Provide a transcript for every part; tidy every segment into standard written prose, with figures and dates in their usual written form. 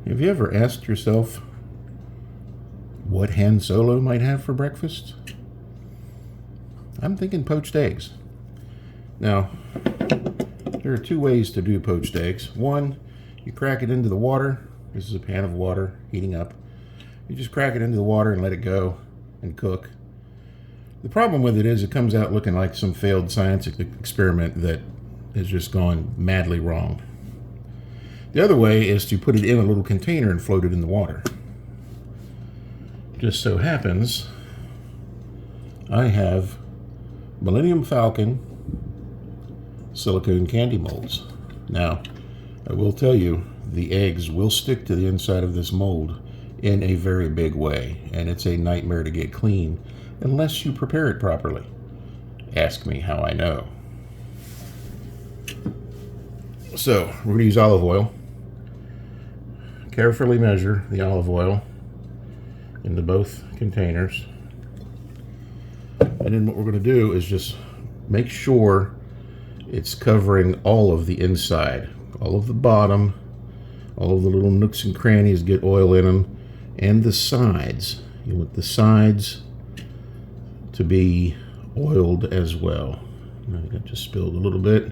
Have you ever asked yourself what Han Solo might have for breakfast? I'm thinking poached eggs. Now, there are two ways to do poached eggs. One, you crack it into the water. This is a pan of water heating up. You just crack it into the water and let it go and cook. The problem with it is it comes out looking like some failed scientific experiment that has just gone madly wrong. The other way is to put it in a little container and float it in the water. Just so happens I have Millennium Falcon silicone candy molds. Now, I will tell you, the eggs will stick to the inside of this mold in a very big way, and it's a nightmare to get clean unless you prepare it properly. Ask me how I know. So, we're going to use olive oil. Carefully measure the olive oil into both containers. And then what we're going to do is just make sure it's covering all of the inside, all of the bottom, all of the little nooks and crannies get oil in them, and the sides. You want the sides to be oiled as well. I think I just spilled a little bit,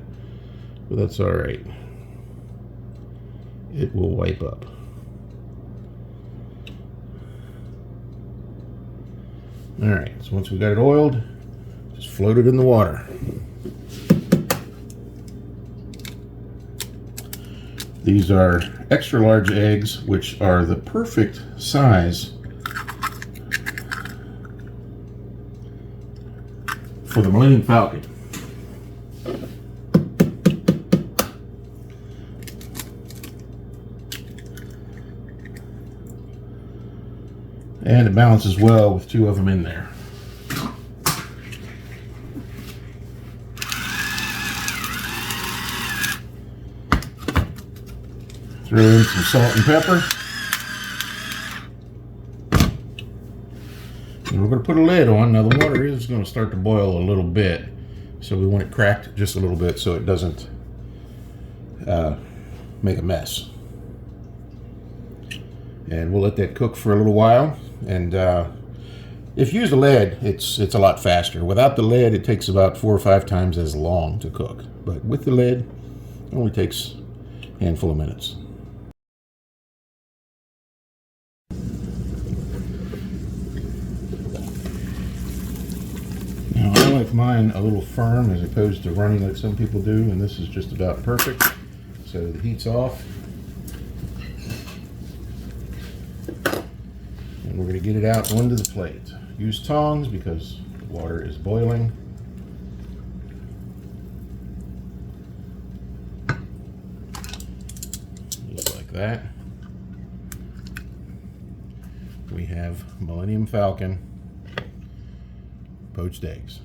but that's all right. It will wipe up. All right, so once we got it oiled, just float it in the water. These are extra large eggs, which are the perfect size for the Millennium Falcon. And it balances well with two of them in there. Throw in some salt and pepper. And we're going to put a lid on. Now the water is going to start to boil a little bit, so we want it cracked just a little bit so it doesn't make a mess. And we'll let that cook for a little while. And if you use the lead, it's a lot faster. Without the lead, it takes about 4 or 5 times as long to cook. But with the lead, it only takes a handful of minutes. Now, I like mine a little firm as opposed to running like some people do, and this is just about perfect. So the heat's off. And we're going to get it out onto the plate. Use tongs because the water is boiling. Just like that. We have Millennium Falcon poached eggs.